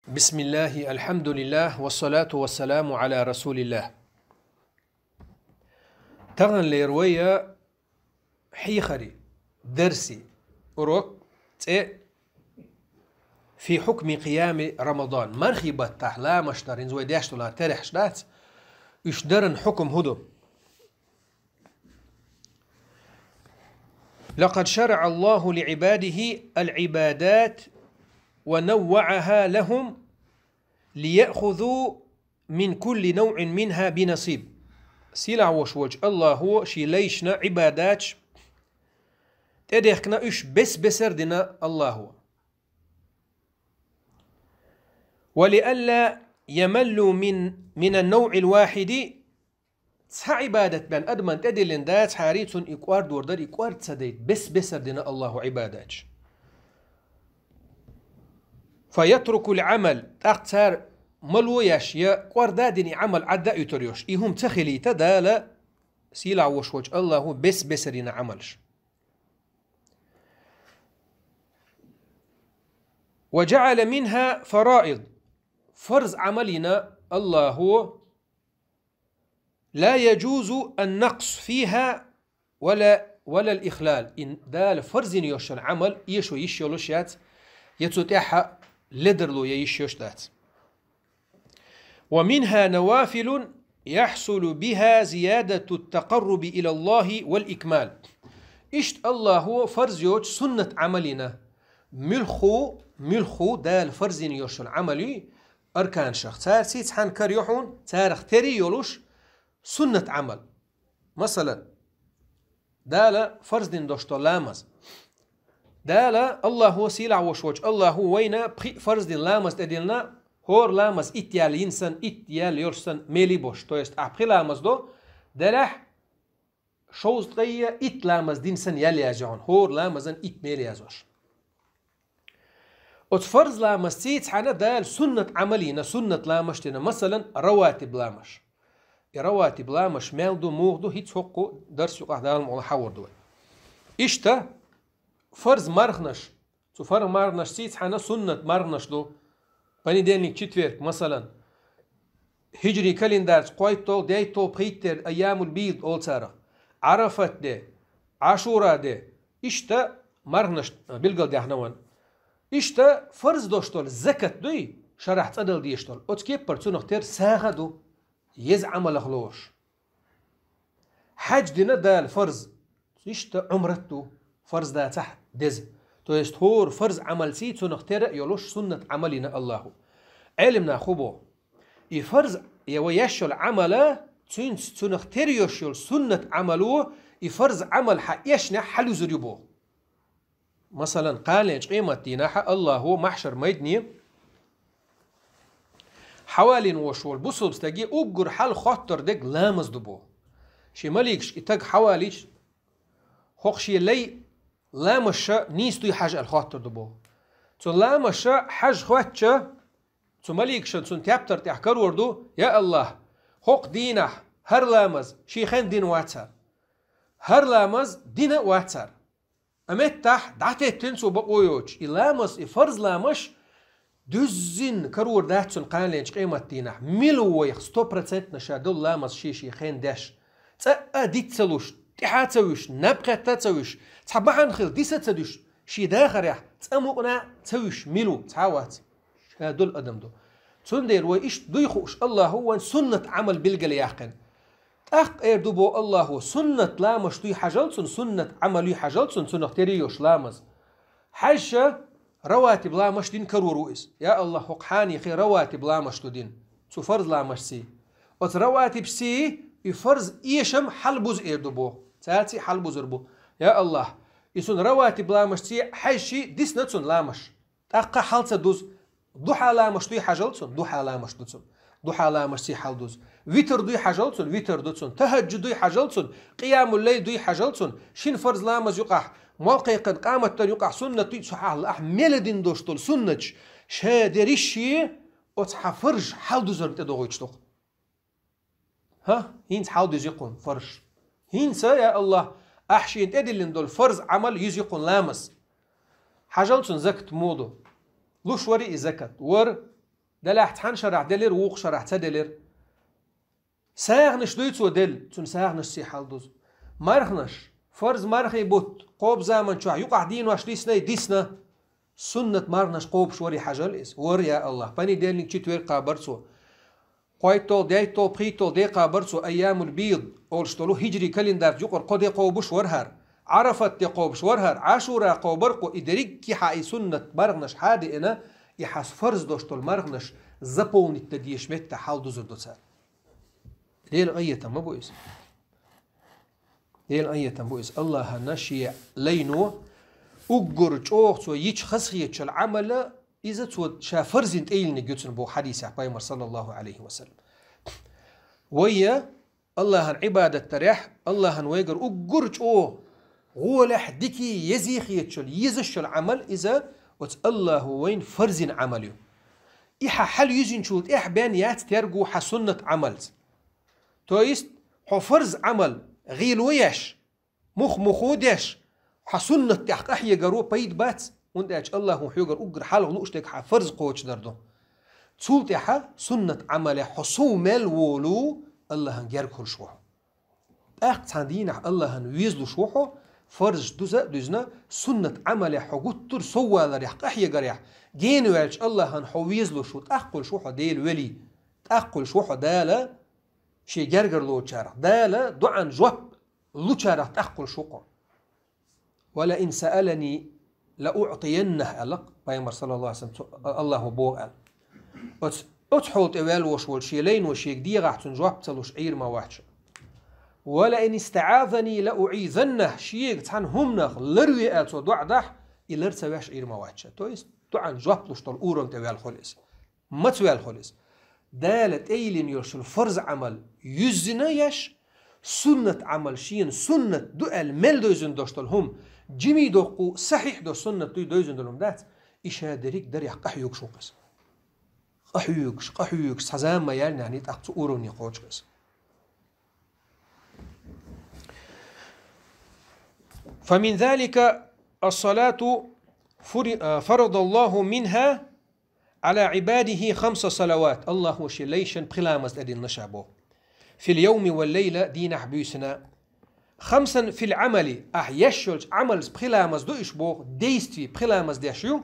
بسم الله الحمد لله والصلاة والسلام على رسول الله. تغن ليروية حيخري درسي أروك في حكم قيام رمضان مرخبة تحلا مشترين زوي داشتو لا تريح شدات يشدرن حكم هدو. لقد شرع الله لعباده العبادات ونوعها لهم ليأخذوا من كل نوع منها بنصيب. سيلع وشوج الله هو شي ليشنا عبادات تدخنا إش بس بسردنا الله هو، ولئلا يملوا من النوع الواحد عبادة بان أدمن تدلن دات حاريتون إكوار دور دار إكوار تسديد بس بسردنا الله عبادات، فيترك العمل تختار ملوياش يا قردادني عمل عدا يتريوش إيهم تخلي تدالا سيلع وشوج الله هو بس بسرنا عملش. وجعل منها فرائض فرض عملنا الله هو لا يجوز النقص فيها ولا الإخلال. إن دال فرض يوش العمل يشو يشيولوشيات يتسوتيحا لدرلو يشيوشتات. ومنها نوافل يحصل بها زيادة التقرب إلى الله والإكمال. إشت الله هو فرض يوش سنة عملنا ملخو دال فرض يوش العملي أركان شخص تار سيت حان كريوحون تارخ تري يولوش سنة عمل. مثلا دال فرض دوشتو لامز دالا الله هو سيلع وشوج الله هو وينا فرض لامز تدلنا هور لامز اتيال ينسن اتيال يرسن ميلي بوش تو يست أبخي لامز دو دلح شوز تغيى ات لامز دينسن يالي يجعون هور لامزن ات ميلي يزوش وتفرز لامز سيت حانا دال سنة عملينا سنة لامشتنا مثلا رواتب لامش رواتب لامش مالدو موغدو هيت حقو درس يقع دال مولا حور دوي إشتا فرض مرغنش تو فرض مرغنش سيت حانا سنة مرغنش دو بني دينك четверг مثلا هجري كالندار قويتو ديتو بخيتر أيام البيض أول سارة عرفت دي عاشورا دي إشتا مرغنش بلغل دي احنوان إشتا فرض دوشتول زكاة دوي شرحت أدل ديشتول أتكيب برتو نختير ساغة دو يز عمل أخلوش حج دينا دال فرض إشتا عمرتو فرض دا تحت دز تو يست هور فرض عمل سيتو نختار يولوش سنة عملنا الله علمنا خبو يفرض يويشل عمله تنس نختار يشل سنة عملو يفرض عمل حيشنا حلو زريبو. مثلا قال قيمة ديناحة الله هو محشر ميدني حوالين وشول بصل بستجي أجر حال خاطر دق لامز دبو شي مليكش يتج حواليش خوخشي لي لا مشى نيستو حاج الخاطر دبو تو لا مشى حاج خواتشا تو مليكشن تون تابتر تحكر وردو يا الله خوق دينا هر لامز شيخين دين واتسر هر لامز دين واتسر امت تح دعتي تنسو بقويوش لامز فرز لامش دزين كرور داتسون قالينش قيمة دينا ملو ويخ 100% نشادو لامز شيخين داش تا ديت سلوش تحاتسويش نبقى تاتسويش تحبحان خير ديسة تسدوش شي داخر يح تأمقنا تسويش ميلو تعوات هادول أدم دو تندير وإيش دويخوش الله هو سنة عمل بالقل ياقن تأق إردوبو الله هو سنة لامش دوي حجلسون سنة عمل حجلسون سنة تريوش لامز حاجة رواتب لامش دين كرو رؤيس يا الله حقحاني خي رواتب لامش دو دين تو فرض لامش سي وت رواتب سي يفرز إيشم حلبوز إردوبو تاتي حلبوز ربو يا الله يسون رواتب لامش سي حيشي ديس نتسون لامش تأقى حالتا دوز ضحى لامش دوي حاجلتسون ضحى لامش دوتسون ضحى لامش سي حال دوز ويتر دوي حاجلتسون ويتر دوتسون تهجد دوي حاجلتسون قيام الليل دوي حاجلتسون شين فرز لامز يقع موقع قد قامت يقع سنة دوي سحاه الأح ميلدين دوشتول سنة شادريشي وتحفرج حال دوزر بتدوغيتشتوق ها هينس حال دوز يقون فرش هينسا يا الله أحشي انت ادلين دول فرز عمل يزيقون لامس حاجلتون زكت مودو لوش وري زكت ور دلحت حن شرح دلر ووق شرح تدلر ساغنش دويتسو دل تون ساغنش سي حال دوز مرخنش فرض مرخي بوت قوب زمن شو يقع دين واش ديسنا سنة مرنش قوب شوري حجل إس ور يا الله بني ديلني تشتوير قابرسو قايتو دايتو بريتو دي قابرسو أيام البيض أولشتولو هجري كالندار جوقر قدي قوبش ورهر عرفت دي قوبش ورهر عاشورا قوبرقو إدريك كي حاي سنة مرغنش حادي إنا يحاس فرز دوشتول مرغنش زبون التديش متى حال دوزر دوسار ليل أية ما بويس ليل أية بويس الله نشي لينو أجر جوخ تو يج خسخية العمل إذا تو شافرزين تيلني جوتن بو حديث عبايمر صلى الله عليه وسلم ويا الله عبادة تريح الله ويجر أجر جو غولح ديكي يزيخية يزش العمل إذا وت الله وين فرزين عمله إيح حل يجين شوت إيح بانيات ترجو حسنة عمل تويست حفرز عمل غيل ويش مخودش حسنة تحق أحيا جرو بيد بات وندأج الله حيوجر أجر حاله لوشتك حفرز قوتش دردو تسولت يحا سنة عمله حصومل ولو الله هنجر كل شوح أخت عندنا الله هنويزلو شوحه فرز دوزنا سنة عمله حقوتر سوى لريح أحيا جريح جينو يالش الله هنحويزلو شو تأقل شوحه ديل ولي تأقل شوحه دالا شي جرجر لو تشارح دالا دعان جواب لو تشارح تأقل شوحه ولا إن سألني لأعطينه ألق بيمر صلى الله عليه وسلم الله بوغ أتحولت أول وشول شيلين وشيك دي راح تنجواب تلوش عير ما واحش ولا إن استعاذني لأعيذنه شيك تحن همنخ لروي أتو دعدح إلر تواش عير ما واحش تويس دعان جواب لوش طل أورم توال خلص ما توال خلص دالت أيلين يرشل فرز عمل يزنا يش سنة عمل شين سنة دؤل مل دوزن دوشتل هم جمي دوقو صحيح دو سنة دوزن دولم دات إشا دريك دريح قحيوك شوقس قحيوك سحزام ما يعني تأخذ أوروني قوشكس فمن ذلك الصلاة فرض الله منها على عباده 5 صلوات الله وشليشن بخلامس أدين نشابه في اليوم والليلة دين حبيسنا 5 في العمل يشلج عمل بخلامس دو إشبوه ديستي بخلامس ديشيو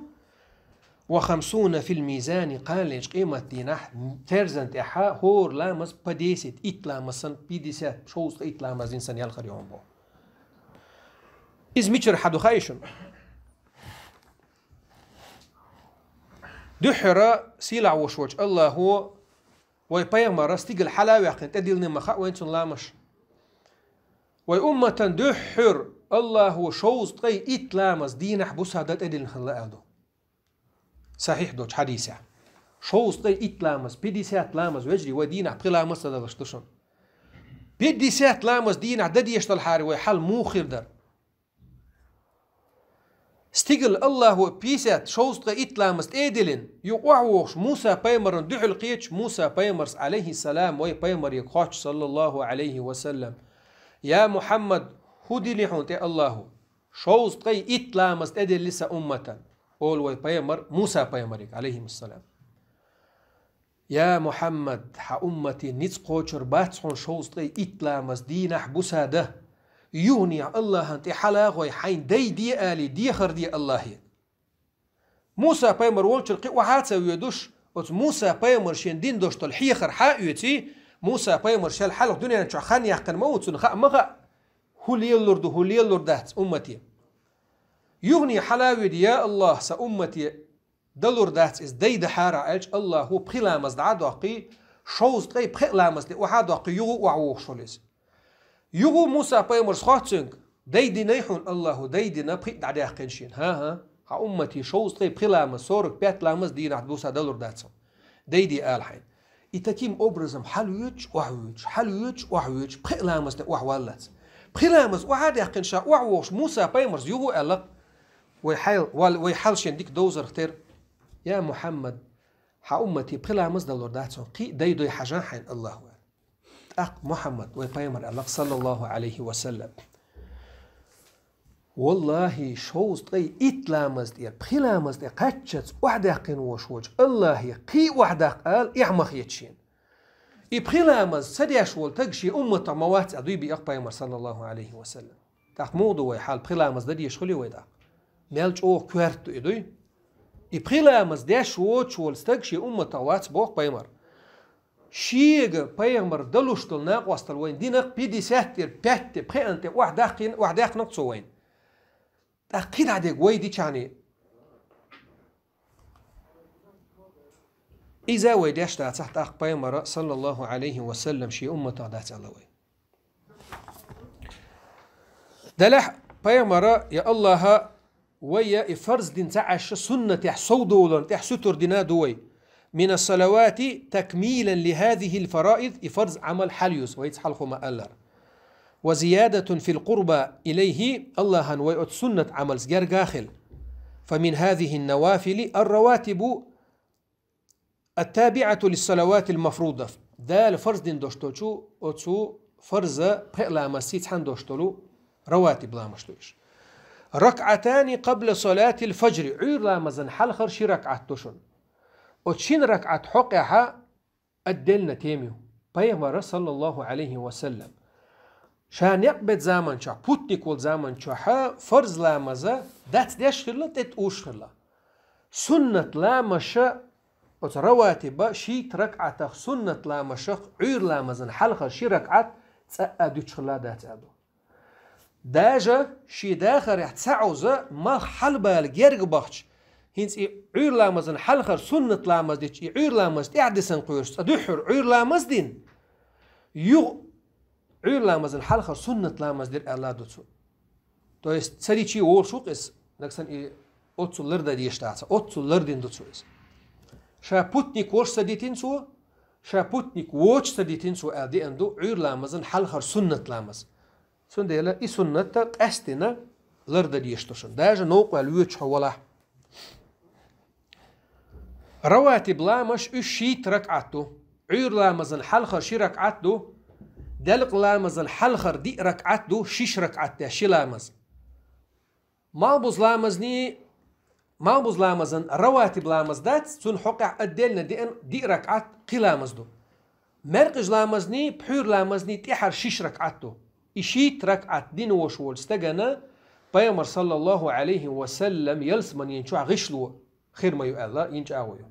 و50 في الميزان قال ليش قيمة دينح ترزنت إحا هور لامس بديست إتلامسن بيديسات شوز إتلامس إنسان يالخر يوم بو إز ميشر حدو خايشن دحرة سيلع وشوش الله هو ويبيغمر استيقل حلاوة يقين تدلني مخاء وينسون لامش ويأمة دحر الله هو شوز طي إتلامس دينح بوسها دات أدلن خلاء دو صحيح دوش حديثة شوز طي إتلامس بيديسات لامس ويجري ودينح بخلامس دادشتشن بيديسات لامس دينح دادي يشتل حاري ويحل موخر در استيقل الله بيسات شوز طي إتلامس إدلن يقوعوش موسى بيمر دحل قيتش موسى بيمرس عليه السلام وي بيمر يقوش صلى الله عليه وسلم يا محمد هدي لحون تي الله شوز طي إتلامس إدل لسا أمة أول وي بيمر موسى بيمرك عليه السلام يا محمد ح أمتي نتقوشر باتسون شوز طي إتلامس دينح بوسا ده يوني الله انت حلاغ ويحين دي آلي دي خر دي الله موسى بيمر ولشر قي وحاتسا ويدوش موسى بيمر شين دين دوش الحيخر حايوتي موسى بيمر شال حلق دنيا نشو خان يحقن موت نخاء مغا هو ليلوردات أمتي يغني حلاوي دي يا الله سأمتي دلوردات إز دي دحارة ألج الله هو بخلامز دعادوقي شوز طي بخلامز دي وحادوقي يغو وعووخ شوليز يغو موسى بيمر سخواتسنك دي دي نيحون الله دي دي نبخي دعدي أخينشين ها أمتي شوز طي بخلامز سورك بيت لامز دي نعدبوسا دلورداتسم دي آل حين إتاكيم أبرزم حلويج وحويج بخلامز دي وحوالات بخلامز وحادي أخينشا وعووخ موسى بيمرز يغو ألق ويحلشين ديك دوزر اختير يا محمد ها أمتي بخلا مزد اللورداتون قي دايدو حاجان حين الله أق محمد ويبايمر الله صلى الله عليه وسلم والله شوز طي إتلامز دير بخلامز دير قتشت وحداقين وشوج الله قي وحداق قال إعمخ يتشين بخلامز سديش والتقشي أمة موات أدوي بأقبا صلى الله عليه وسلم تاق موضوع حال بخلامز دي يشخلي ويداق ميلج أوه كوارتو إدوي بخلامز ديش ووش والستقشي أمة موات بوق بيمر شيغ بيمر دلوشتل ناق وستل وين دينق بيدي ساتير بيت بخيانتي وحداق نقصو وين تأكيد عديك ويدي يعني إذا ويديش تحت أخبار مرة صلى الله عليه وسلم شي أمة دات الله وي دلح بيمرة يا الله ويا فرز دين تعش سنة تحصودو تحسطر دينا دوي من الصلوات تكميلا لهذه الفرائض فرز عمل حليوس ويتحلخو ما ألر وزيادة في القربى إليه الله ويؤت سنة عمل سجار جاخل فمن هذه النوافل الرواتب التابعة للصلوات المفروضة ذا فرز دين دوشتوشو أتسو فرز بقلا مسيت حن دوشتولو رواتب لا مشتوش ركعتان قبل صلاة الفجر عير لا مزن حلخر شي ركعت توشن أتشين ركعت حقها الدلنا تيميو بيغمر صلى الله عليه وسلم شان يقبت زمن شا بوتنيك والزمن شا فرز لا مزا دات ديش خلا تت اوش خلا سنة لا مشا رواتب شي ركعت سنة لا مشا عير لا مزن حلخر شي ركعت تسأدو خلا دات أدو داجا شي داخر يحتسعوزا ما حلبا الجيرق بخش هينس عير لا مزن حلخر سنة لا مزديش عير لا مزد اعدسن قيرس ادوحر عير لا مزدين يو عير لا مزن حلخر سنة لا مزدير الله دوتسو تو است سري چي وول شوق اس نكسن اوتسو لردا ديشتاца اوتسو لردين دوتسو اس شابوتنيك وش سديتين سو شابوتنيك وش سديتين سو ادي اندو عير لا مزن حلخر سنة لا مز سنديلا اي سنة قستنا لردا ديشتوشن داجا نوق الويتش ولا رواتب لامش اشيت ركعتو عير لامزن حلخر شي ركعتو دلق لامزن حلخر دي ركعتو شيش ركعتو شي لامز مالبوز لامزن رواتب لامز دات سن حقع الدلنا دي ركعت قي لامزدو مرقج لامزني بحور لامزني تيحر شيش ركعتو اشيت ركعت دين وشول استغنى بيامر صلى الله عليه وسلم يلسمن ينشوع غشلو خير ما يؤلا ينشعويو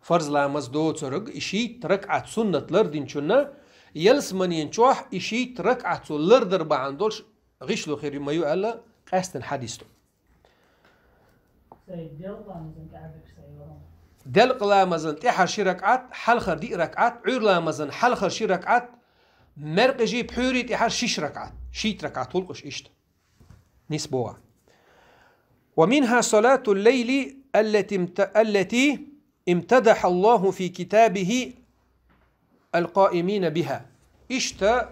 فرز لامز دو ترق اشيت ركعت سنة لردين شنا يلسمن ينشوع اشيت ركعت لردر بعندولش غشلو خير ما يؤلا قاستن حديثتو دلق لامزن تحر شي ركعت حلخر دي ركعت عير لامزن حلخر شي ركعت مرقجي بحوري تحر شيش ركعت شيت ركعت هلقش اشت نسبوها ومنها صلاة الليل التي امتدح الله في كتابه القائمين بها اشت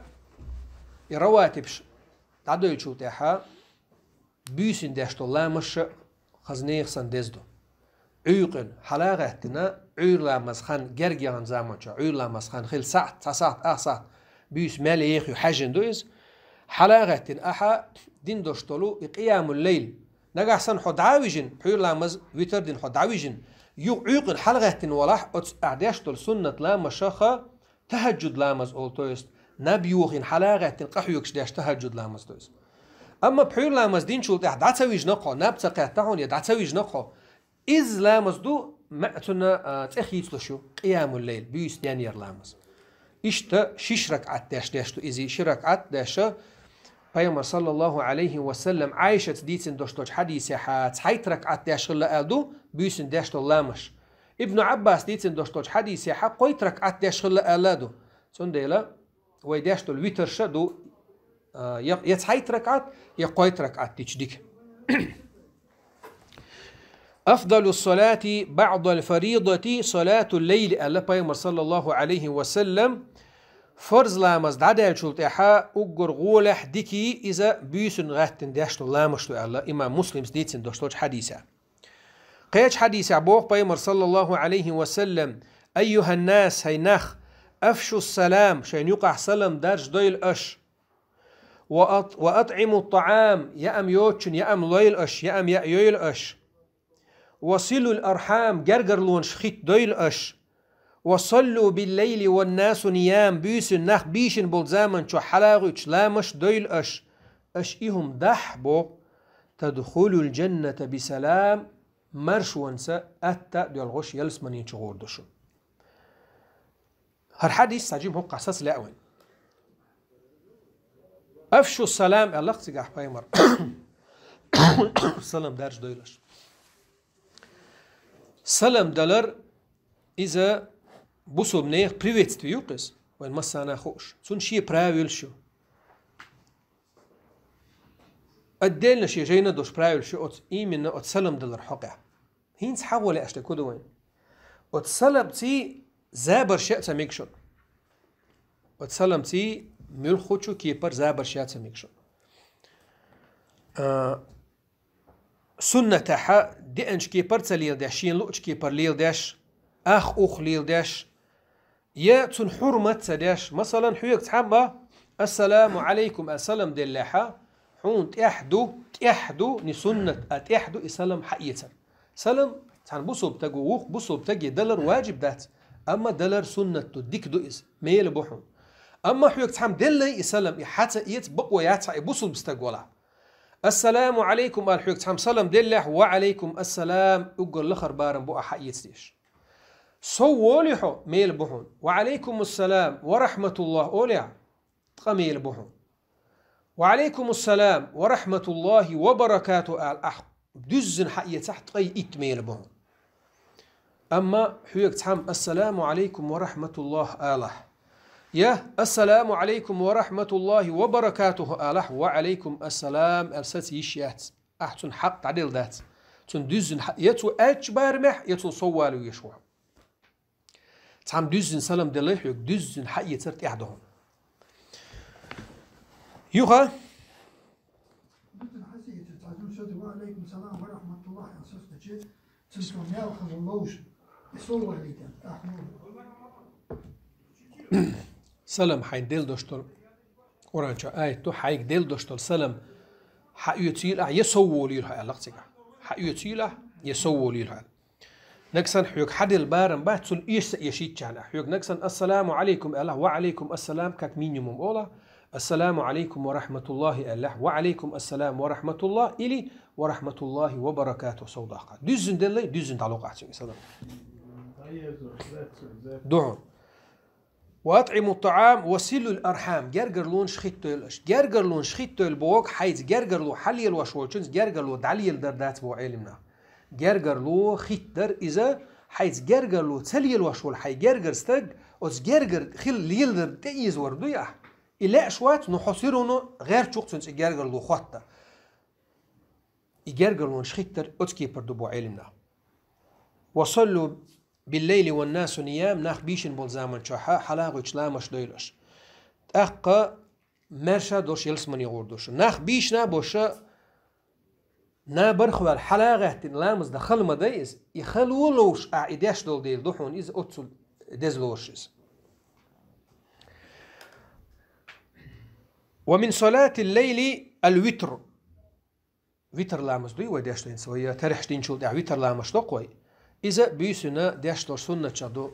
رواتبش تعدو يشو تاحا بيسن داشت الله مش خزنيخ سندزدو عيقن حلاغتنا عير لامز خان جرجان زامنشا عير لامز خان خل ساعت بيس ماليخ يحجن دويز حلاغتن احا دين دوشتولو قيام الليل نجح سن حد عاوجن عير لامز ويتر دين حد عاوجن عيقن حلغتن ولاح اعداشتول سنة لامشاخا تهجد لامز اولتويست نبيوخن حلاغتن قحيوكش داش تهجد لامز دويست اما بحير لامز دين شو دعتسويج نقو نبتقى تاعون يا دعتسويج نقو إز لامز دو معتنا تأخيت لشو قيام الليل بيس نير لامز إشتا شيش ركعت داشتو إزي شركعت داشا بيامر صلى الله عليه وسلم عايشة ديتن دوشتوش حديثي حيت ركعت داشل ألدو بيسن داشتو لامش ابن عباس ديتن دوشتوش حديثي قويت ركعت داشل ألادو سنديلا ويداشتو الويتر شدو يتحيت ركعت يقويت ركعت تجديك أفضل الصلاة بعد الفريضة صلاة الليل ألا بيامر صلى الله عليه وسلم فرز لامز دعدال شلطيحا أقر غولح ديكي إذا بيسن غاتن داشتو لامشتو ألا إمام مسلم سديتسن دوشتوش حديثة قيش حديثة بوغ بيامر صلى الله عليه وسلم أيها الناس هيناخ أفشوا السلام شين يقع سلام دارج دويل أش وأطعموا الطعام يأم يوتشن يأم ليل أش يأم يأيل أش وصلوا الأرحام جرجر لون شخيت دويل أش وصلوا بالليل والناس نيام بيس النخ بيشن بولزامن شو حلاغوش لامش دويل أش إيهم دحبو تدخلوا الجنة بسلام مرش ونسا أتا ديال غش يلسمن ينشغور دشو هر حديث ساجيم هو قصص لأوين أفشو السلام الله تيجح بايمر سلام دارج دويلش سلام دلر إذا بوسو بنيخ بريفيت تيوقس وين مسانا خوش سون شي براويل شو أدلنا شي جينا دوش براويل شو أت إيمن أت سلام دلر حقع هينس حول أشتكو دوين أت سلام تي زابر شيء تميكشون أت سلام تي ميل خوشو كيبر زابر شيء تميكشون سنة تاعها دي انش كيبر تليل داش شين لوش كيبر ليل داش أخ ليل داش يا تون حرمة تداش مثلا حيوك تحمى السلام عليكم السلام دلها حون تحدو نسنة تحدو السلام حقيقة سلام تان بوسو بتجو وق بوسو بتجي دلر واجب ذات أما دلر سنة تديك دو إس ميل بوحون أما حيوك تحم دلي السلام حتى يتبقوا ياتع بوسو بستجولا السلام عليكم الحيوك تحم سلام دله وعليكم السلام أقول لخر بارم بو حقيقتيش صولحو ميل بوحون وعليكم السلام ورحمة الله أولع تقميل بوحون وعليكم السلام ورحمة الله وبركاته الأحق دزن حقيقة تحت قي إتميل بوحون أما حيوك تحم السلام عليكم ورحمة الله آله يا السلام عليكم ورحمة الله وبركاته آله وعليكم السلام أرسلت يشيات أحسن حق تعديل ذات تن دزن يتو أجبار مح يتو صوالو يشوع تعم دزن سلام دلي حيوك دزن حق يترت إحدهم يوغا وعليكم السلام ورحمة الله وبركاته تنسوا ياخذ اللوش يصور لي سلام حين ديل دوشتل ورانشا آية تو حيك ديل دوشتل سلام حيوتيلا يسوو لي الحال لقتك حيوتيلا يسوو لي الحال نكسن حيوك حد البارم باتسل إيش يشيت على حيوك نكسن السلام عليكم الله وعليكم السلام كاك مينيموم أولا السلام عليكم ورحمة الله الله وعليكم السلام ورحمة الله إلي ورحمة الله وبركاته صوداقة دزن دلي دزن تعلقات سلام دعون وأطعموا الطعام وصلوا الأرحام جرجر لون شخيت تلش جرجر لون شخيت تل بوق حيث جرجر لو حلي الوشوشنز جرجر لو دعلي الدردات بو علمنا جرجر لو خيت در إذا حيث جرجر لو تلي الوشول حي جرجر استج أز جرجر خل ليلدر تيز وردويا إلا أشوات نحصرونه غير شوقتنس جرجر لو خطة جرجر لون شخيت در أتكي بردو بو علمنا وصلوا بالليل والناس نيام ناخ بيشن بولزامن شوحا حلاغوش لامش دويلش أقا مرشا دوش يلسمن يغوردوش ناخ بيشنا بوشا نابرخو الحلاغة لامز دخل مدايز يخلولوش أعيداش دول ديل دوحون إز أتسل ديزلوشيز ومن صلاة الليل الوتر وتر لامز دوي وداش دين سويا تريحش دين شول دع وتر لامش دوقوي إذا بيسنا داشتور سنة شدو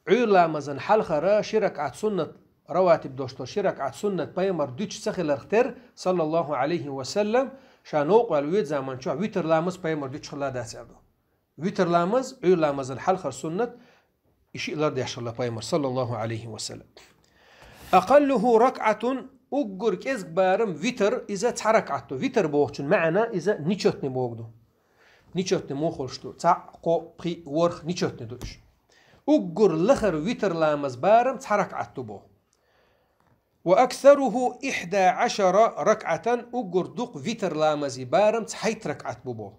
عيلا مزن حلخرا شرك عد سنة رواتب دوشتور شرك عد سنة بايمر دوش سخل اختر صلى الله عليه وسلم شانوق والويد زمان شو ويتر لامز بايمر دوش خلا داس عدو ويتر لامز عيلا مزن حلخر سنة إشي لار داش الله بايمر صلى الله عليه وسلم أقله ركعة أجر كيزك بارم ويتر إذا تحركعته ويتر بوغتون معنا إذا نيشوتني بوغدو نيشوتني مو خلشتو تعقو بخي ورخ نيشوتني دوش أجر لخر ويتر لامز بارم تحرك عتبو وأكثره 11 ركعة أجر دوق ويتر لامز بارم تحيت ركعة بو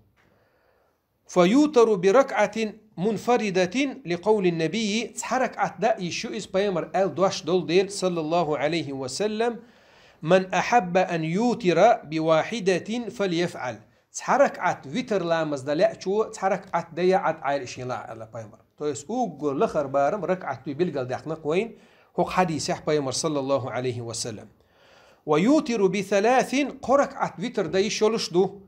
فيوتر بركعة منفردة لقول النبي تحرك عتداء شو إس بايمر آل دوش دول ديل صلى الله عليه وسلم من أحب أن يوتر بواحدة فليفعل تحرك عت ويتر لامز دلع شو تحرك عت ديا عت عايش لا على بايمر تويس اوغ لخر بارم ركعت بيلقل داخنا قوين هو حديث يح بايمر صلى الله عليه وسلم ويوتر بثلاث قرك عت وتر دايش يولش دو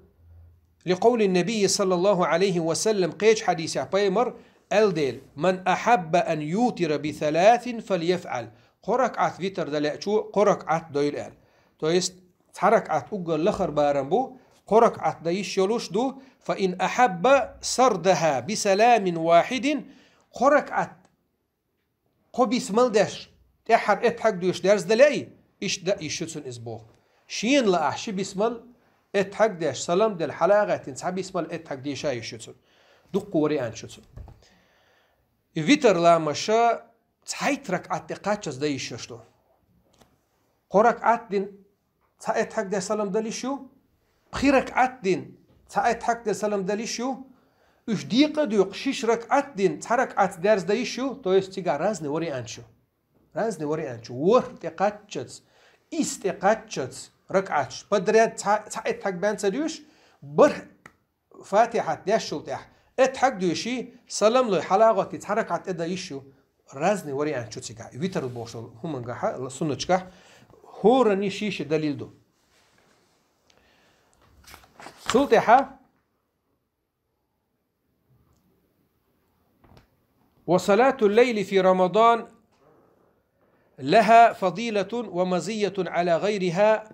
لقول النبي صلى الله عليه وسلم قيج حديث بيمر الديل من أحب أن يوتر بثلاث فليفعل قرك عت وتر دلأشو قرك عت دويل ال تويست تحرك عت أقل لخر بارنبو قرك عت دايش يولش دو فإن أحب سردها بسلام واحد قرك عت قبيس ملدش تحر اتحق دوش درس دلائي إيش دا يشتسن إسبوع شين لا أحشي بسمل اتحق داش سلام دل حلاقة تنسحب بسمل اتحق ديشا يشتسن دو قوري أن شتسن فيتر لا مشا تحيت ركعت قاتشز دا يشتو قرك عدين اتحق دا سلام دليشو بخيرك عدين اتحق دا سلام دليشو اش ديقة دوق شيش ركعت دين تحرك عت درس دايشو تو يستيقع رازني وري أنشو رازني وري أنشو ور تقاتشز استقاتشز ركعتش بدريات تحت حق بان سديوش بر فاتحة داشو تح اتحق دوشي سلام لو حلاقة تتحرك عت ادا يشو رازني وري أنشو تيقع ويتر البوشل هم انقاحا سنة تشكح هو رني شيش دليل دو سلطحة وصلاة الليل في رمضان لها فضيلة ومزية على غيرها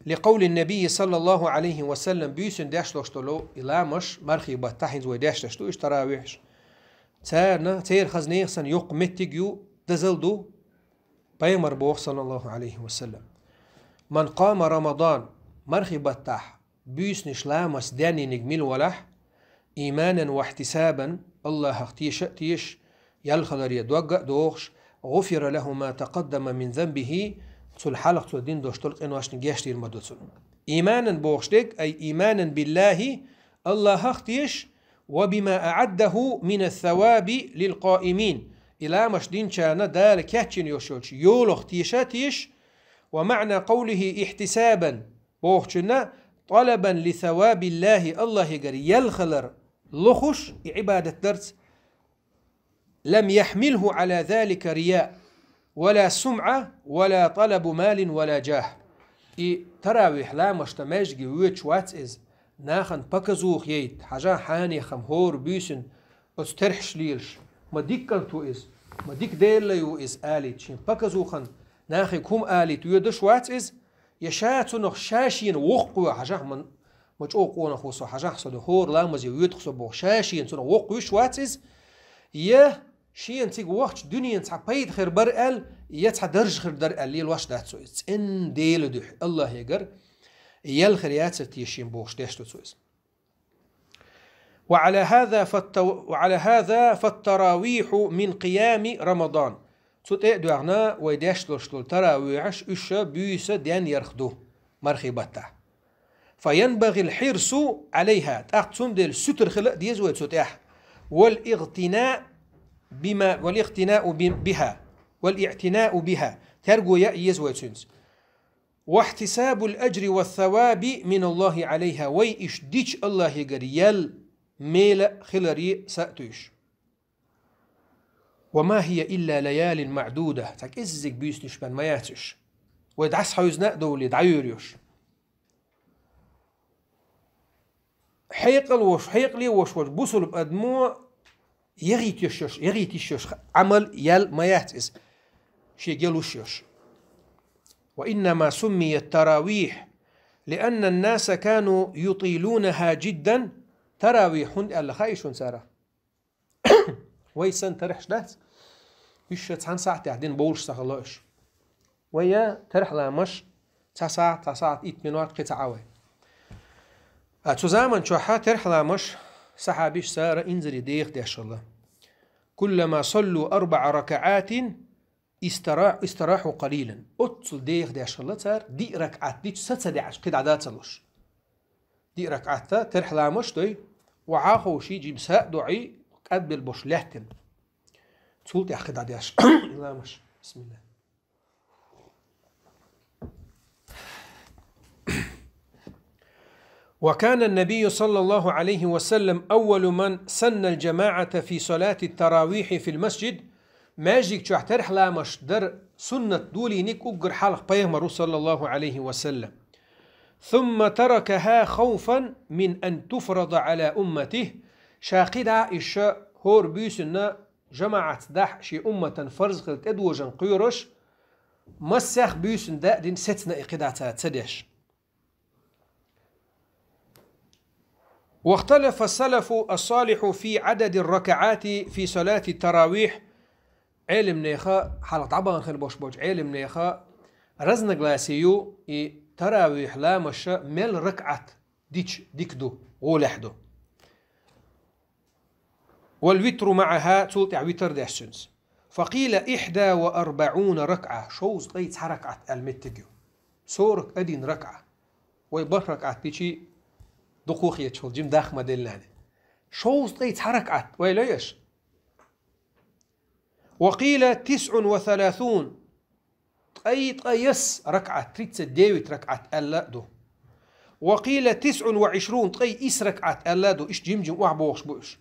لقول النبي صلى الله عليه وسلم بيسن داشتلو إلامش مرخي باتحيز وداشتلو اشتراويش تير خزنيخسن يق متجيو دزلدو بيمر بوخ صلى الله عليه وسلم من قام رمضان مرخي باتح بيسن شلامس داني نجميل ولح إيمانا واحتسابا الله اختيش يلخلر يدوغ دوغش غفر له ما تقدم من ذنبه تل حلق الدين دوشتلق إنو عشان جاشتي المدوتون إيمانا بوغشتك أي إيمانا بالله الله اختيش وبما أعده من الثواب للقائمين إلى مشدين كان دال كاتشين يوشوش يول اختيشاتيش ومعنى قوله احتسابا بوغشنا طلبا لثواب الله الله يقري يلخلر لخش عبادة درس لم يحمله على ذلك رياء ولا سمعة ولا طلب مال ولا جاه تراويح لا مشتماجي ويتش واتس إز ناخن بكزوخ ييت حاجة حاني خمهور بيسن استرحش ليلش ما ديك كنتو إز ما ديك ديل يو إز آلي شين بكزوخن ناخي كوم آلي تيودش واتس إز يشاتو نخ شاشين وقوا حاجة من مجوقونا خوصو حاجة حصدو هور لامزي ويتخصو بو شاشين سنو وقوش واتس إز يه شين تيج وقت دنيا تعبيد خير برقل يتح درج خير درقل ليل واش دات سويس ان ديل دوح الله يقر يل خيريات تيشين بوش داشتو سويس وعلى هذا فالتراويح من قيام رمضان تut دوغنا ويداشتو شتول تراويحش اش بيس ديان يرخدو مرخي بتا فينبغي الحرص عليها تاقتم ديل ستر خلق ديز ويتسوتاح والاغتناء بها ترجو يأيز ويتسنس واحتساب الأجر والثواب من الله عليها ويش ديش الله يقريال ميل خلري سأتوش وما هي إلا ليال معدودة تاك إزيك بيسنش بان ما ياتش ويدعس حيوزناء دولي دعيوريوش حيقل وش حيقلي وش بوصل بأدمو يغيت يشوش عمل يل ما ياتس شي جلوشيوش وإنما سمي التراويح لأن الناس كانوا يطيلونها جدا تراويح ألا خايشون سارة ويسن ترحش دات يش تسعن ساعة تعدين بولش سخلاش ويا ترح لامش تساعة إيت منوات قطعوي زمان شوحا ترح لامش صحابيش سارة انزل ديخ ديش الله كلما صلوا 4 ركعات استراحوا قليلا اتصل ديخ ديش الله سار دي ركعات دي ستة ديعش قد عدات سلوش دي ركعات ترح لامش دوي وعاخو شي جي مساء دعي قد بالبوش لحتن تقول يا قد عداش لامش بسم الله وكان النبي صلى الله عليه وسلم أول من سن الجماعة في صلاة التراويح في المسجد ماجيك شو احترح لا مش در سنة دولي نيك أجر حلق بيهمر صلى الله عليه وسلم ثم تركها خوفا من أن تفرض على أمته شاقدا إشاء هور بيسنا جماعة دح شي أمة فرز خلت أدوجن قيرش مسخ بيسن دا دين ستنا إقداتا تسدش. واختلف السلف الصالح في عدد الركعات في صلاة التراويح. علم نيخا حلقة عبان خل بوش علم نيخا رزنا جلاسيو تراويح لا مش مل ركعة ديكدو ولحدو والوتر معها تولتع وتر دهسنس فقيل 41 ركعة شوز قيت حركعة المتجو سورك أدين ركعة ويبر ركعة تيجي دقوق يتشول جيم داخ مدلاني شوز قيت حركعة ويليش وقيل 39 تقيس ركعة تريتس ديوت ركعة ألا دو وقيل 29 تقيس ركعة ألا دو إيش جيم وعبوش بوش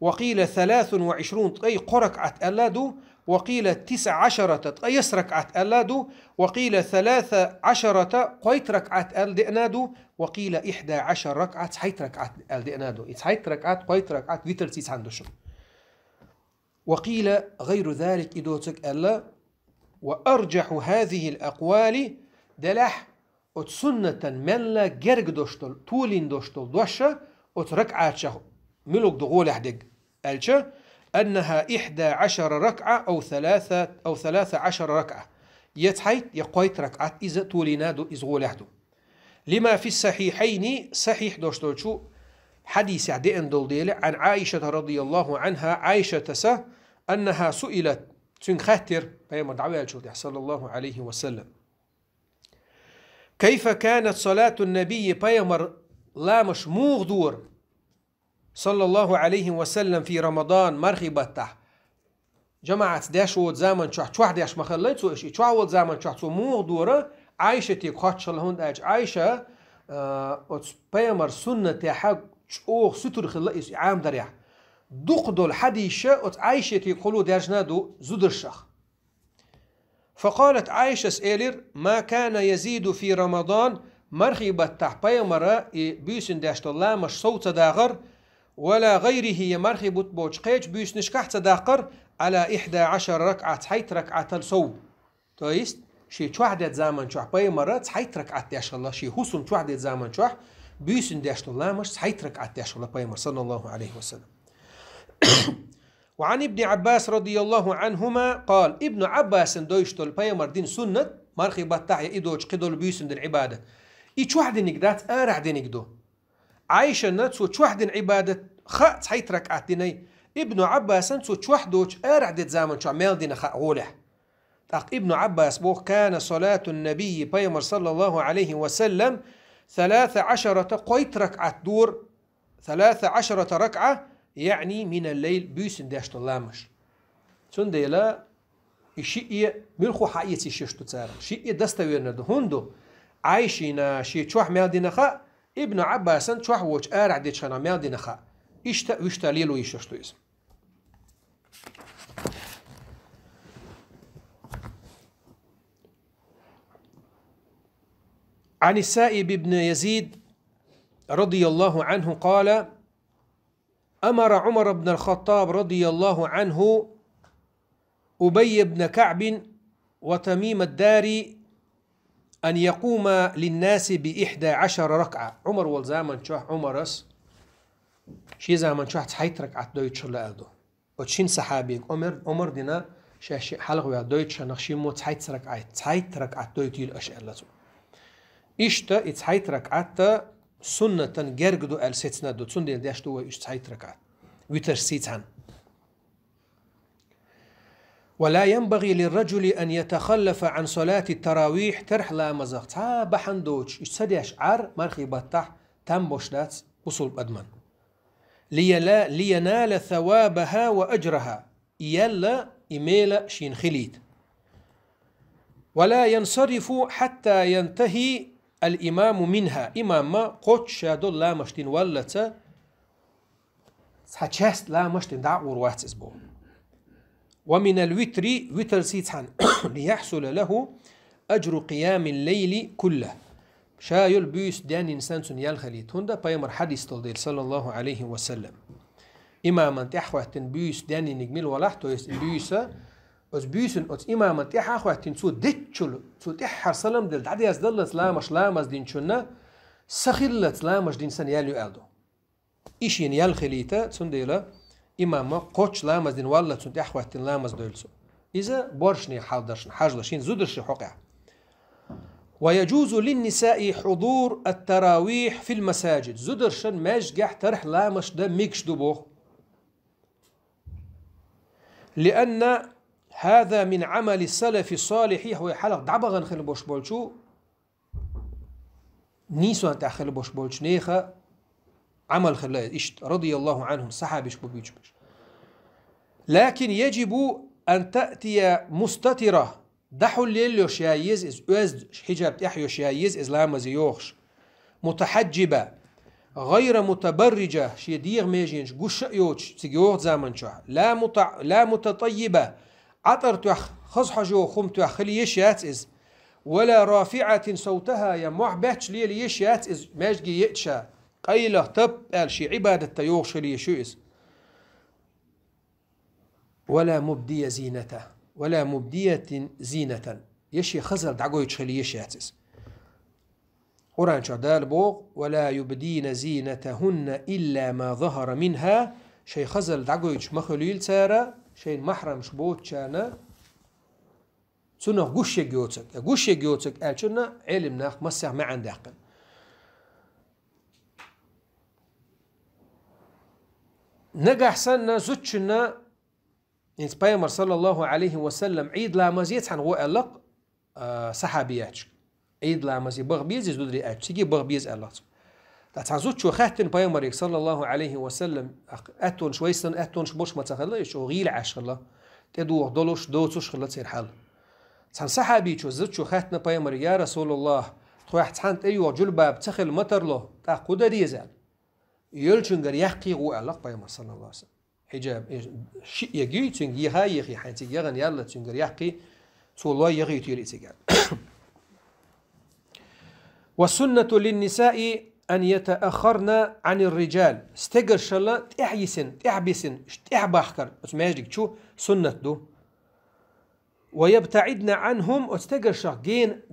وقيل 23 تقي قركعة ألا دو وقيل 19 تقيس ركعة ألا دو وقيل 13 قيت ركعة الدئنادو وقيل 11 ركعة حيت ركعة الدئنادو حيت ركعة قيت ركعة ويتر تيس عندوشم وقيل غير ذلك إدوتك ألا وأرجح هذه الأقوال دلح سنة ملا جرق دوشتل طولين دوشتل دوشة ركعات شهو ملوك دغول أحدق ألشا أنها 11 ركعة أو 13 ركعة يتحيت يقويت ركعات إذا طولينادو إزغول أحدو لما في الصحيحين صحيح دوشتل شو حديث عدئن دولديل عن عائشة رضي الله عنها عائشة تسا أنها سئلت تنخاتر بيما دعوة صلى الله عليه وسلم كيف كانت صلاة النبي بيمر لا مش مغدور صلى الله عليه وسلم في رمضان مرخبته جماعة داشود زمن شوح داش مخليت سو إشي شوحول زمن شوح سو مغدورة عائشة تيقاتش لهون أج عائشة بيمر سنة حق شوخ ستر خلائس عام دريح دقدو الحديشة عائشة يقولوا دارجنادو زود الشخ فقالت عائشة سئلر ما كان يزيد في رمضان مرخبة تحبايا مرة بيسن داشت الله مش صوت داغر ولا غيره يمرخبة بوشقيج بيسن نشكحت داقر على 11 ركعة حيت ركعة الصوب تويست شي شوحدة زامن شوح بايا مرة حيت ركعة داش الله شي حسن شوحدة زامن شوح بيسن داشت الله مش حيت ركعة داش الله بايا مرة صلى الله عليه وسلم وعن ابن عباس رضي الله عنهما قال ابن عباس دويشتول بايمر دين سنة مرخبة تحيا إدوش قدول بيسن دين عبادة إيش واحد نقدات أرح دين نقدو عايشة نتسو تشوحد عبادة خاء تحيت ركعت ديني ابن عباس نتسو تشوحدوش أرح دين زامن شو عمال دين خاء غولح ابن عباس بوخ كان صلاة النبي بايمر صلى الله عليه وسلم 13 قيت ركعت دور 13 ركعة يعني من الليل بيسن داشت اللامش سن لا الشيء ملخو حقيقي شيشتو تسار شيء دستويرنا هندو عايشين شي تشوح مال خا ابن عباس تشوح وش ارع دي شنا مال خا اشتا وشتا ليلو يشتو اسم عن السائب بن يزيد رضي الله عنه قال أمر عمر بن الخطاب رضي الله عنه أبي بن كعب وتميم الداري أن يقوم للناس ب11 ركعة عمر والزامن شوح عمرس شي زامن شوح تحيت ركعة دويتش لألدو وتشين صحابي عمر دينا شاشي حلقوا دويتش نخشي مو تحيت ركعة دويتيل أشألتو إشتا تحيت ركعة سنة جرجدو الستنا دو سنة داشتو ويشتحيت ركعة ويترسيتان ولا ينبغي للرجل أن يتخلف عن صلاة التراويح ترحلا مزغت ها بحندوش يسدي أشعار مرخبة تح تم بوشدات وصول بدمن لينال ثوابها وأجرها يلا إميلا شين خليت ولا ينصرف حتى ينتهي الإمام منها إمام ما قد شادو لا مشتين ولتا حتشاست لا مشتين دعور واتس بو ومن الوتر وتر سيتحن ليحصل له أجر قيام الليل كله شايل بيس دان إنسان سن يالخليت هندا بايمر حديث تلديل صلى الله عليه وسلم إماما تحوهتن بيس دان نجمل ولحتو يس بيسا أز بيسن أز إماما تحوهتن سو ديتشل سو تحر سلام دل تعدي أز دلت لامش لامز دين شنا سخلت لامش دين سن ياليو ألدو إيشين يالخليتا سنديلا إماما قوش لامز دين والله سن تحوهتن لامز دولسو إذا بورشني حاضرشن حاجلشين زودرش حقع ويجوز للنساء حضور التراويح في المساجد زودرشن ماجح ترح لامش دا ميكش دوبوه لأن هذا من عمل السلف الصالح هو حلق دعبغن خل بوش بولشو نيسو أنت خل بوش بولش نيخا عمل خلا إشت رضي الله عنهم صحابيش ببيش بش لكن يجب أن تأتي مستترة دحول ليل يشايز إز أز حجاب تحيو يشايز إز لامز يوخش متحجبة غير متبرجة شي ديغ ميجينش قش يوش تيجوغ زامن شوح لا متطيبة عطر توخ خصح جو خم توخ خلي يشيات إز ولا رافعة صوتها يا محبتش ليل يشيات إز ماجي يتشا قيله تب قال شي عبادة تيوخش لي يشو إز ولا مبدية زينته ولا مبدية زينة يشي خزل دعقو يتشخلي يشياتس قرآن شعدال بوغ ولا يبدين زينتهن إلا ما ظهر منها شي خزل دعقو يتش مخليل سارة شي محرم شبوت شانا سنة قوش يجيوتك ألشنا علم ناخ مسح ما عند عقل نجح سنة زوتشنا إن بايمر صلى الله عليه وسلم عيد لا مزيت عن غو ألق صحابيات عيد لا مزي بغبيز يزودري أج سيجي بغبيز ألق تعزوت شو خاتن بايمر صلى الله عليه وسلم أتون شويسن أتون شبوش ما تخلى شو غيل عش الله تدور دولش دوتش خلت سير حل عن صحابي شو زت شو خاتن بايمر يا رسول الله تروح تحنت أيوة جلبة بتخل مطر له تأخذ ريزال يلشنجر يحكي غو ألق بايمر صلى الله عليه وسلم حجاب شيء يجي تنجي هاي يخي حين تيجان يلا تنجر يحكي الله يغي تيري تيجان والسنة للنساء أن يتأخرن عن الرجال استجر شلا تحيسن تحبسن تحبحكر اسمعك شو سنة دو ويبتعدن عنهم استجر شا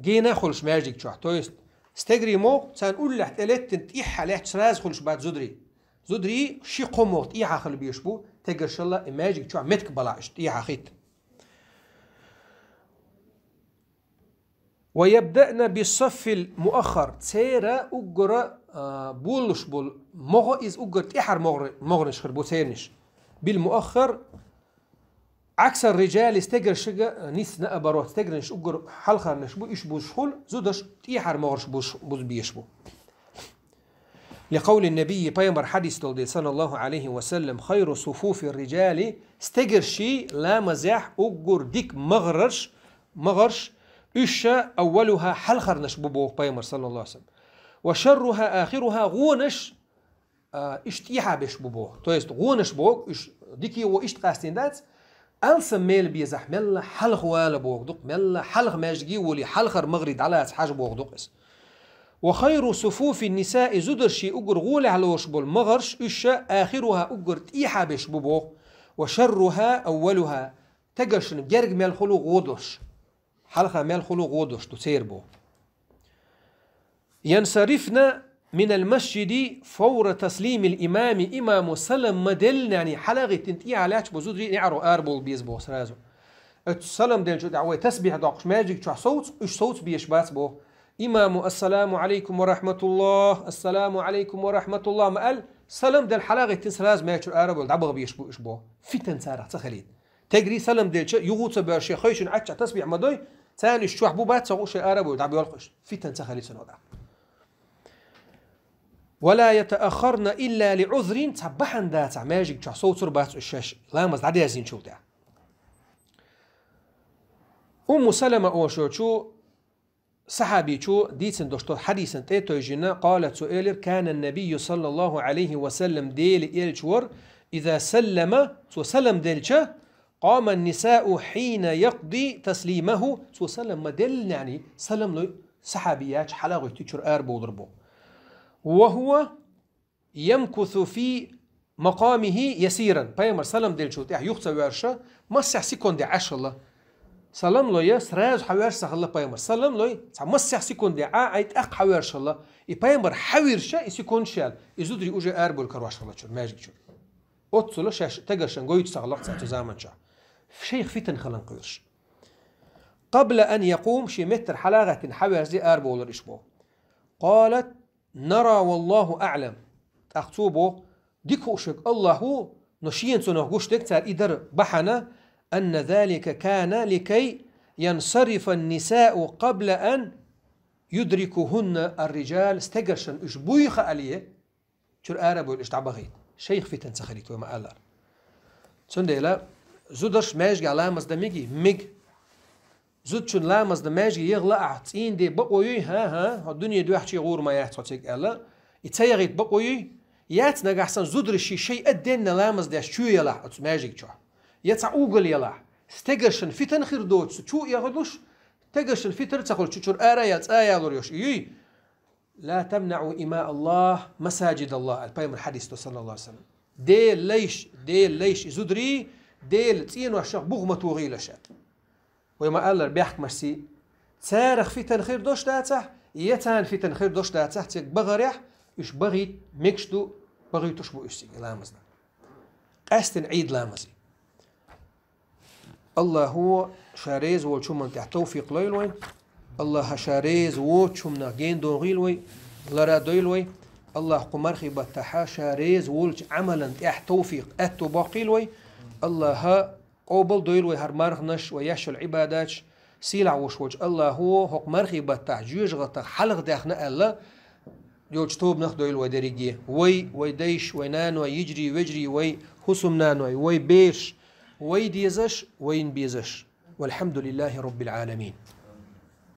جين خلش ماجيك شو تويست استجري مو سنقول له تلت تيح عليه تراز خلش بعد زودري شي قموت إيحا خل بيشبو تقر شلا إماجيك شو عمتك بلاعش إيحا خيت ويبدأنا بالصف المؤخر تسيرا أقرأ بولش بول مغو إز أقرأ تيحر مغرنش خربو تسيرنش بالمؤخر عكس الرجال استقر شقا نيس نأبرو استقرنش أقرأ حلقة نشبو إشبو شخول زودش تيحر مغرش بوز بيشبو لقول النبي بايمر حديث تولدي صلى الله عليه وسلم خير صفوف الرجال استجر شي لا مزاح أقر ديك مغرش إشا أولها حلخر نشبوبوه بايمر صلى الله عليه وسلم وشرها آخرها غونش اشتيحا بشبوبوه تويست غونش بوك ديكي وإشت قاستين دات ألسم ميل بيزح ملا حلخ والا بوك دوق ملا حلخ ماجي ولي حلخر مغرد على حاجة بوك دوقس وخير صفوف النساء زدرشي أجر غول على وشبول مغرش إشا آخرها أجر تيحا بشبوبوه وشرها أولها تجرشن جرج مال خلو غودش حلقة مال خلو غودش تسير بو ينصرفنا من المسجد فور تسليم الإمام إمام سلم مدل يعني حلقة تنتي علاش بزودري نعرو أربول بيزبو سرازو السلام دل جو دعوة تسبيح داقش ماجيك شو صوت إيش صوت بيشبات بو إمام السلام عليكم ورحمة الله السلام عليكم ورحمة الله ما قال سلام دل حلقة تنسلاز ما يشر أربول دعبغ بيشبو إشبو في تنسارة تخليد تجري سلام دل شيء يغوت باشي خيشن عتش تسبيح مدوي ثاني الشوح بوبات سووش أربول دعبي والقش في تنسخليد سنودا ولا يتأخرن إلا لعذر تبحن دات ماجيك شو صوت ربات الشاش لا مز عادي يزين شو ده سلمة أو شو صحابي شو ديتن دوشتو حديثا تيتو جنا قالت سؤال كان النبي صلى الله عليه وسلم ديل إلشور إذا سلم سلم ديلشا قام النساء حين يقضي تسليمه صلى الله عليه وسلم مدل يعني سلم له صحابيات حلقة تشر أربو ضربو وهو يمكث في مقامه يسيرا بايمر سلم دل شوت يختص ويرشا مسح سكوند 10 سلام لويا سراج حوارش الله بايمر سلام لوي مسح سكوند عايت اق حوارش الله بايمر حويرشا يسكون شال يزودري اوجي اربول كرواش الله شو ماجيك شو اوتسلو شاش تقشن قويت سغلق ساعه زمان شا شيخ فتن خلن قيرش قبل ان يقوم شي متر حلاغه حوارش دي اربول رشبو قالت نرى والله اعلم اختوبو ديكوشك الله نشين سنغوش تكتر إدر بحنا أن ذلك كان لكي ينصرف النساء قبل أن يدركهن الرجال استقرشن إشبويخ عليه شر آرابو الاشتعبغيت شيخ في تنسخريت وما ألار سنديلا زودرش ماجي علامز دميجي ميج زود شن لامز دماجي يغلق عطين دي بقوي ها الدنيا دي وحشي غور ما يحتوتك ألا يتسيغيت بقوي يات نجحسن زودرشي شيء أدين لامز داش شو يلا ماجيك شو يتسع أوجل يلا استجرشن في تنخير دوت شو ياخدوش تجرشن في ترتقل شو آيات آية لوريوش لا تمنعوا إماء الله مساجد الله البيم الحديث صلى الله عليه وسلم ديل ليش زودري ديل تين وشق بغمة وغيلة شات وما قال بيحك مرسي تارخ في تنخير دوش داته يتان في تنخير دوش داته تيك بغريح إيش بغيت مكشتو بغيت تشبو إشتي لامزنا قاستن عيد لامزي الله هو شاريز والشومن تحت توفيق ليلوين الله شاريز وشومنا جين دون غيلوي لرا دويلوي الله قمرخي بتحا شاريز والش عملا تحت توفيق أتو باقيلوي الله قبل دويلوي هرمرخنش ويش العبادات سيلع وشوج الله هو قمرخي بتح جوج غتح حلق داخنا الله يوج توب ناخدو الودريجي وي ديش وينان ويجري ويجري وي حسمنان وي بيش وي ديزش وين بيزش والحمد لله رب العالمين.